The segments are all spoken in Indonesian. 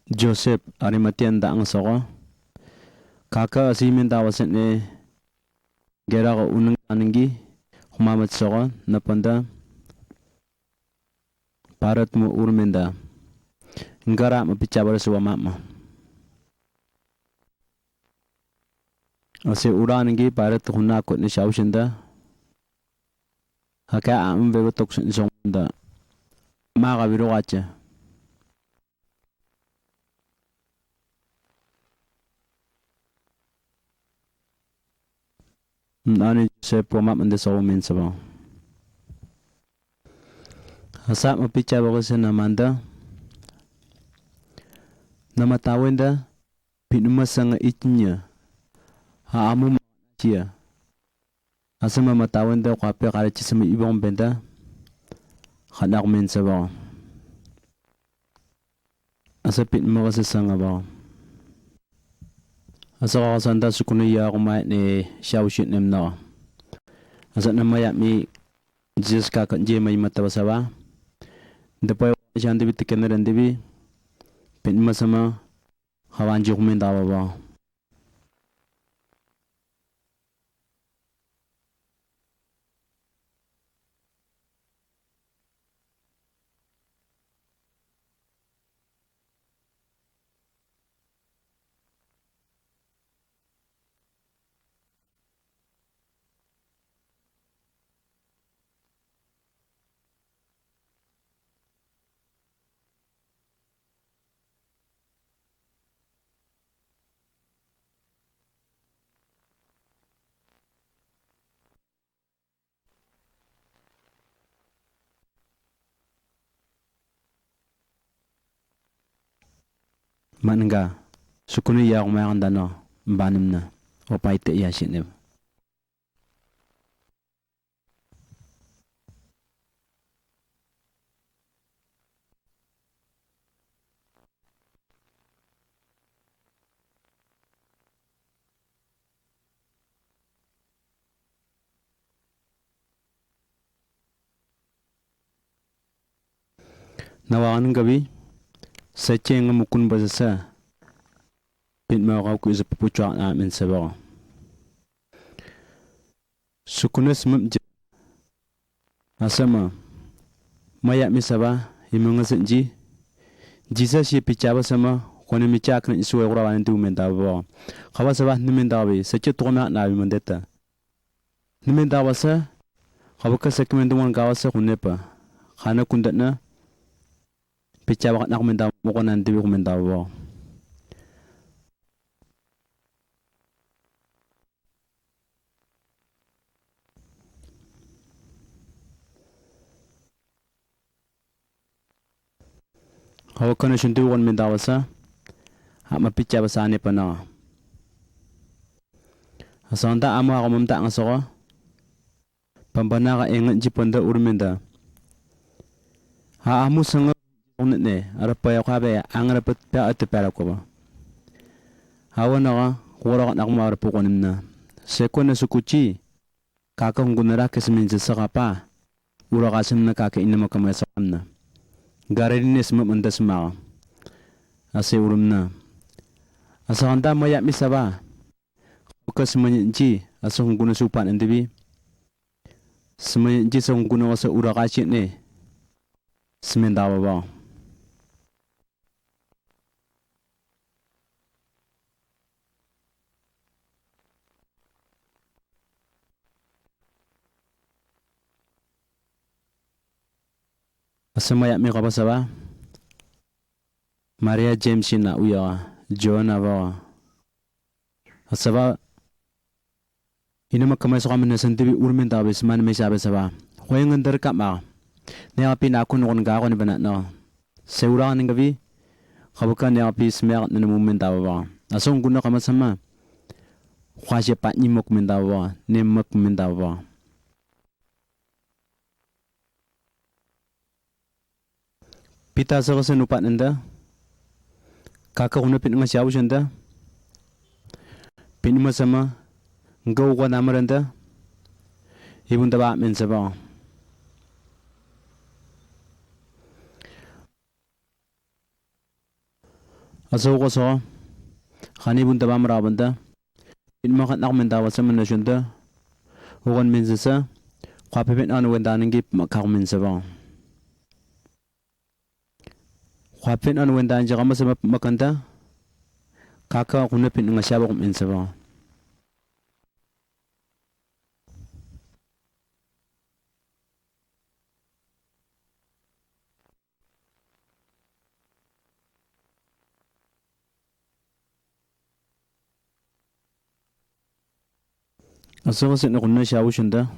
Joseph Arimatian da ang soko kaka asimin da wasen ne gera ko unang anangi humamat soko napanda parat mo urmenda ngara mapichabar suwa mama ase uranangi parat hunna ko ni shaushinda haka am vego toksin sonda maga biro gacha nani se poma mande so min sabo hasa mapichabar ko sa namanda namatawenda pinuma sanga itnya ha amu chia asama matawenda kwape kare chisama ibong benda khanak min sabo asa pinuma ko sa sanga ba asa ko sanda sukunu ya ko mai ne shawshit nem no asa namaya mi jiska kan je mai matawasawa depois jande bit keneren debi pinuma sama hawan juk min dawa ba mananga sukunu ya ko mai andano mbanimna opaite ya shinem nawakan gabi seceng mukun basasa pin ma ka ku izapucha na min sabo sukunas mumje asama maya mi saba imanga senji jisa shi pichaba sama kone mi chak na isuwa gura wan tu men dabo khawa saba nimen dawi seche tona na bi mandeta nimen dawasa khawa ka sekmen duwan gawasa kunepa khana kundatna pichaba nak men daw mo konan dibi men dawo hawa kana shunti won men dawasa ha mapichaba sane pana asanta ama ko mumta ang soko pambana ka engan jipanda urmenda ha amu sanga ne arapa ya khabe angra pat pa at para ko ba hawa na wora nak ma arpa ko nimna sekona sukuchi kaka hungunara kesmin jisa pa ura kasim na kaka inama kamay samna garines ma mandas ma ase urumna asanta maya misaba kas manji asa hunguna supan andibi semanji sa hunguna asa ura kachi ne semendawa ba asamaya mi kapa saba Maria James na uya Joanna ba asaba ina makamay sa kaman na santibi urmin tabis man may sabi saba hoy ngandar ka ma ne api na kun kon ga ko ni bana no seura ng gabi kabukan ne api smer na mumen tawa ba asong guna kama sama khwaje pa ni mok men tawa ne mak men tawa pita sa kasi nupat nanda kaka kuna pin nga siyaw siyanda pin masama ngaw ko namaranda ibun taba men sa ba Aso ko so khani bun tabam rabanda in ma khat nak men dawa sa men shunda ugon min sa kwa pepet anu wenda ningi makak min sa ba kwa pepet anu wenda nja kama sa makanta kaka kuna pin nga syaba kum min sa ba aso ko sin kunna syabu shunda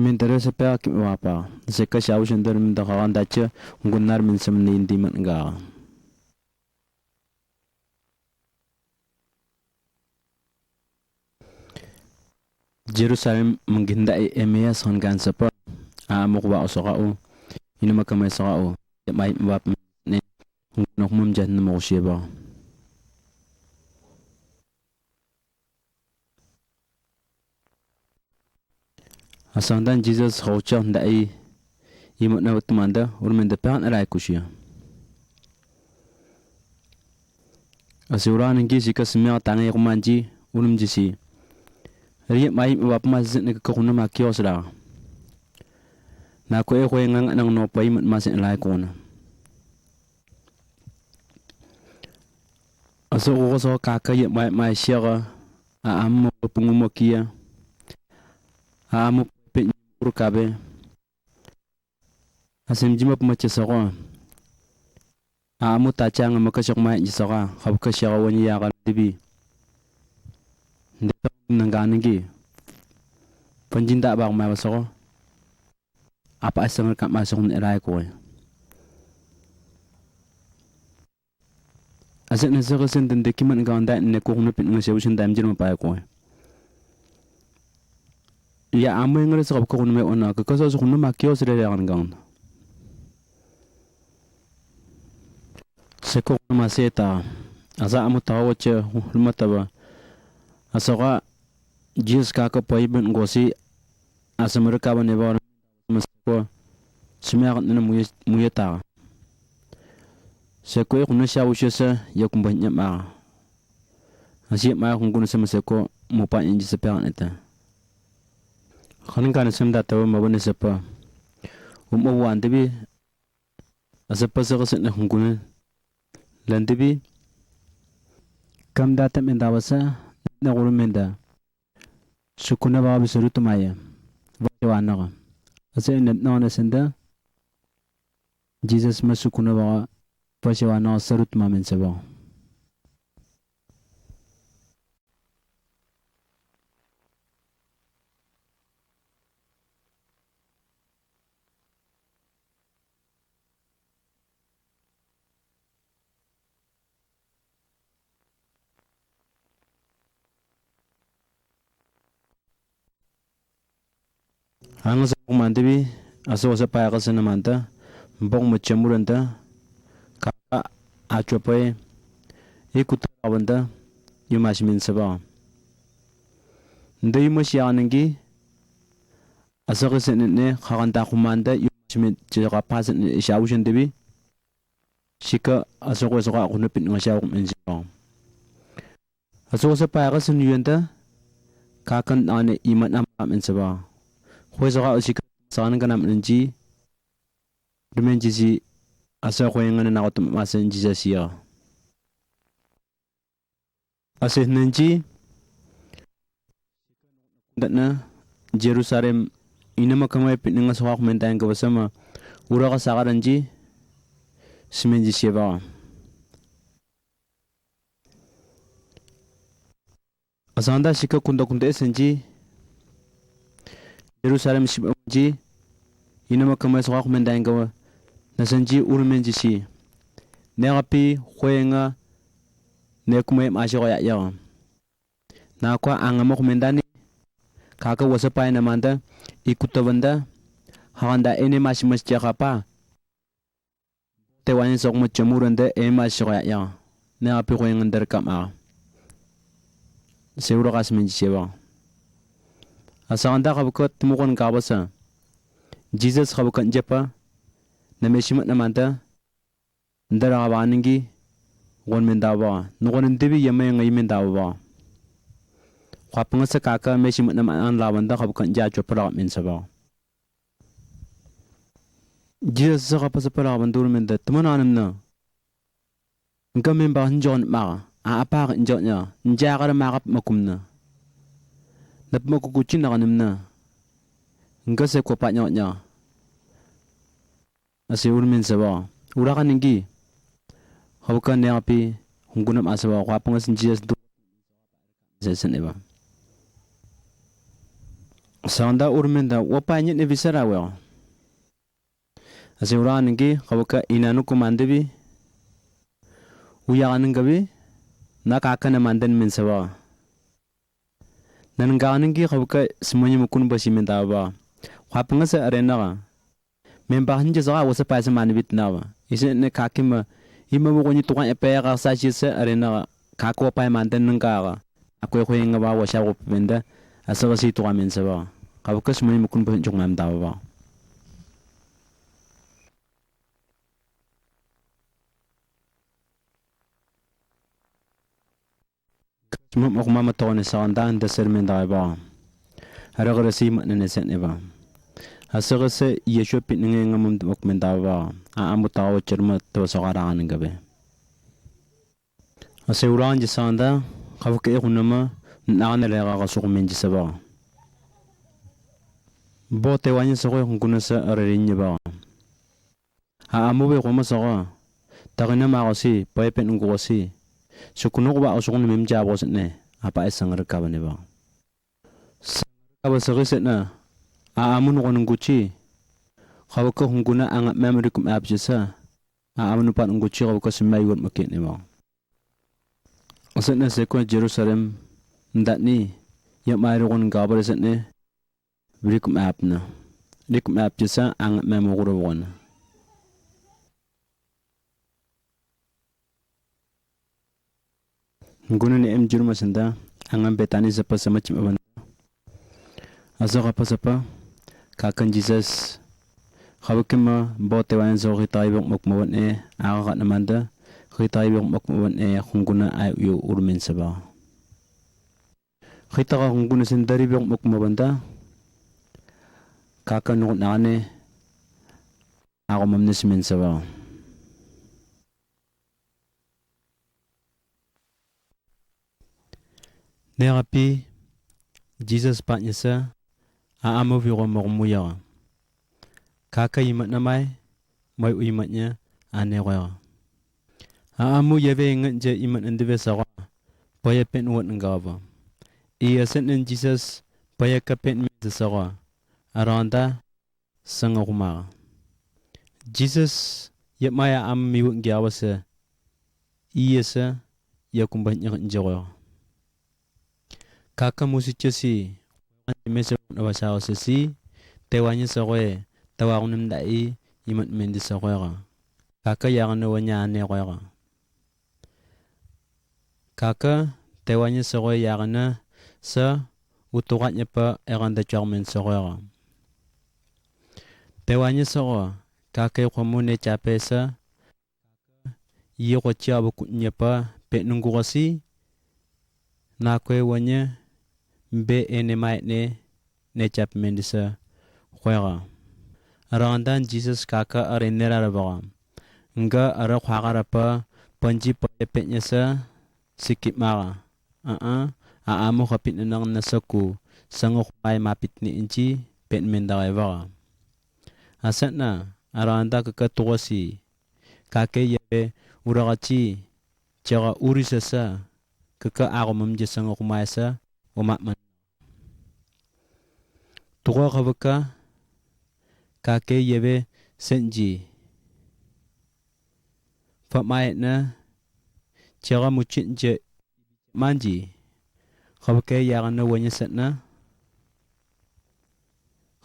min tere sa pa ki wapa se ka syabu shunda min da kawan dacha ngunnar min sa min indi man ga Jerusalem mengginda emea son gan sapa amuk wa osaqau ina makamai saqau ya mai wap ne nok mum jan mo sheba asandan Jesus hocha ndai imot na tumanda urmen da pan ara kushia asura ngi sika smya tangai kumanji unum jisi riye mai wap ma zin ne ko kunna ma kiosra na ko e ko ngang nang no pai mat ma sen lai ko na aso ko so ka ka ye mai shira a am pungumo kia a am pe urkabe asim jima ma che so ko a am ta chang ma ka shok mai ji so ka khab ka shira woni ya ga dibi ndeta nangangi panjinda ba ma so apa asang ka ma so ne rai ko asen ne so sen den de kiman ga nda ne ko no pin nge shin dam jir ma pa ko ya amoy ngre so ko no me ona ko so so no ma kyo sre ya ngang se ko ma seta asa amu tawo che hulmata ba asoka jis ka ka pai ben gosi asamur ka bane ba ko simya na muyeta se ko ko na shawu shesa ya kum ban ma asi ma kun kun sama se ko mo pa inji se pa neta khan kan sam da taw ma bane se pa mo wan de bi asa pa sa ka na kun kun lan de bi kam da ta men da wasa na gurumenda sukuna ba bisaru tumaya wa na ase net na na senda Jesus masukuna ba paswa na sarut mamen seba ang sa kumandebi aso sa pa ka sanamanta bong machamuranta kaka achope ikuta awanda yumasmin saba ndai masyanangi asa ka sanne khaganta kumanda yumasmin jika pasan shawushan debi shika aso ko sa kuno pin ngasyaw kum insiba aso sa pa ka sanuyanta kakan ane iman amamen saba khoi sa ka usika san kanam nji dumen jisi asa khoi ngana na ko masen jisa sia ase nanji datna Jerusalem inama kamay pinanga sa ko mentayan ka basama ura ka sakaranji simenji siya asanda shika kunda kunda esenji Jerusalem sibanji inama kamay sa ko mentayan ka nasanji urmenji si nekapi khoyenga nekumay masya ko ya na kwa angamo kumendani kaka wasa pa namanda ikutawanda hakanda ene masimas jakapa tewani sok mo chamuranda e masya ko ya nekapi khoyenga derkama seura kasmenji sewa asanda kabukot tumukon kabasa Jesus kabukan japa na meshimat namanda ndara kabaningi gon men dawa nugon debi yamay ngay men dawa kwapanga sa kaka me simut na an lawanda kabukan ja chopra men saba Jesus sa kapasa pala bandur men da tumananam na ngam men ba njon ma a apa njon nya njaga ma kap makumna nap makukuchin na kanam na ngase ko pa nya asi urmen saba ura kaningi kabukan ne api hungunam asaba kwapanga sin Jesus du sesen eba sanda urmen da wapa nyet ne visara wa asi ura kaningi kabuka inanu kumandebi uyakan gabi na kakana mandan men sawa nan ganin gi khabuka semuanya mukun basi men tawa khapanga sa arena ga men ba hanje zaga wasa pa sa man bitnawa ise ne kakima ima mo ni tukan epe ga sa chi sa arena ga kako pa mandan nan ga akoy khoy nga ba wasa go benda asa ga si tukan men sawa khabuka semuanya mukun basi jong nam tawa mama tone sanda anda sermen daiba haragara si manene sen eba hasaga se yesho pitninge ngamum dokmen daiba a amutawo cherma to sogara an gabe ase uran ji sanda khabuke kunama nana lega ga sugmen ji saba bote wanya sogo nguna sa ararin ba a amube ko masaga tagina ma gosi pepen ngosi sukuno ba usukun mem jabo ne apa sangar ka bane ba sangar ka ba na a amun ko nguchi khaw ko hunguna ang memory kum app jisa a amun pa nguchi khaw ko simay wot makin ne ba osna se ko Jerusalem ndatni ya mai ron ga ba ne rikum app na rikum app jisa ang memo ko ron nguna ni em jurma sanda angam betani sapa sama chim aban aso apa sapa kakan Jesus khawkima bote wan zo khitai bok mok mawon e aga namanda khitai bok mok mawon e khunguna ay yu urmen saba khita ka khunguna sendari bok mok mawanda kakan no nane ako mamnes men saba Nerapi Jesus patnyasa a amo viro mormuya kaka imat namai mai uimatnya ane roya a amo yave nganje imat ndeve sawa paya pen wat ngava iya sen Jesus paya kapen men sawa aranda sangokuma Jesus yamaya am miwut gyawasa iya sa yakumbanya njawa kaka musicasi mesa wasa sesi tewanya soe tawagunum dai imat mendi soera kaka yagana wanya ane roera kaka tewanya soe yagana sa uturatnya pa eranda charmen soera tewanya soe kaka komune chapesa yiko chabu kunya pa penungurasi nakwe wanya be ene mai ne chap mendisa khoya arandan Jesus kaka arenera rabaga nga ara khagara pa panji pa penyasa sikip mara a amu khapit nang nasaku sango khai mapitni inchi pen mendai wa asatna aranda ka tosi kake ye uragachi chaga urisasa kaka agomum je sango khumaisa umat man tuwa khabaka kake yebe senji famai na chaga muchin je manji khabaka yagana wanya satna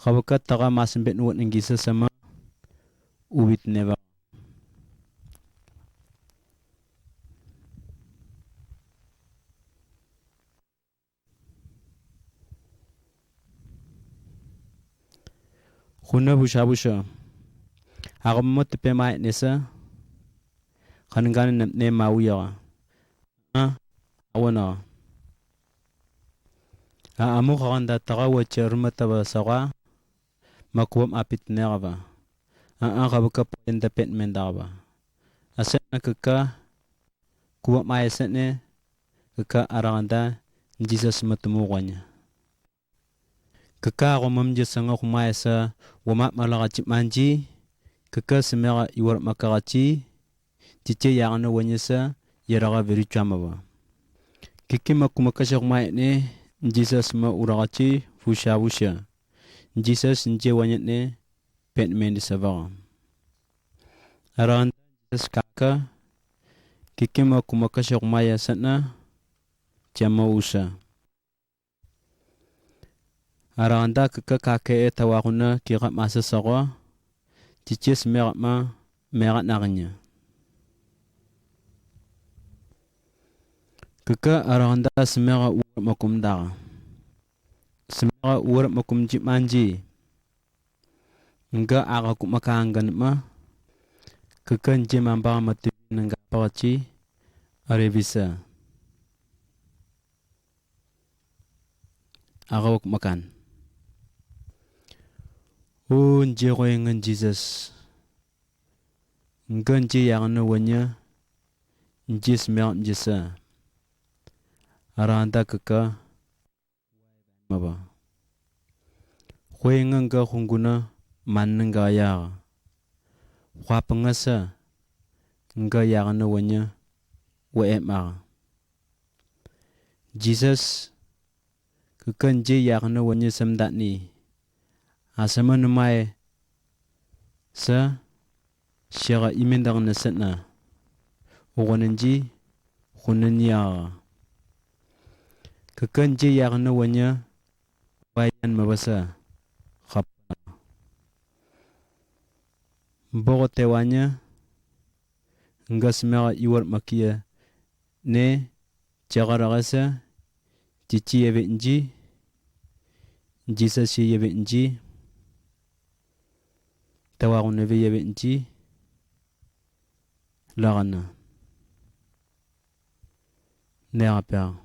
khabaka taga masambet nuwat ngisa sama ubit neba khuna busha agam mot pe mai nesa kanengane ne mauya awana amu khanda taga wacha rumata ba sawa makwam apit nerva kabaka penda pet mendava asana kaka kuwa mai sane kaka aranda Jesus matumuganya kaka gomam je sanga kumai sa wama malagachi manji kaka semera iwar makagachi tiche yagana wanyasa yaraga veri chamava kiki makumakasha kumai ne Jesus ma uragachi fusha fusha Jesus nje wanyane pet mendi savaga aranda Jesus kaka kiki makumakasha kumai sana chama usa aranda kaka kake tawaguna kira masa sawa tiche semera ma mera naganya kaka aranda semera ur makum daga semera ur makum jimanji nga aga kumakangan ma kaka nje mamba mati nga pachi arevisa aga kumakan nje koyengan Jesus nga nje yagana wanya nje semera njesa aranda kaka maba koyengan ga khunguna mannga ya khwapangasa nga yagana wanya wa ema Jesus kaka nje yagana wanya samdani asama numai sa shara imendang nasatna ugonanji khunanya kaka nje yagana wanya bayan mabasa khapna bogote wanya nga smera iwar makia ne chagaragasa chichi yebe nji Jesus yebe nji tawagun yebe nji lagana ne apel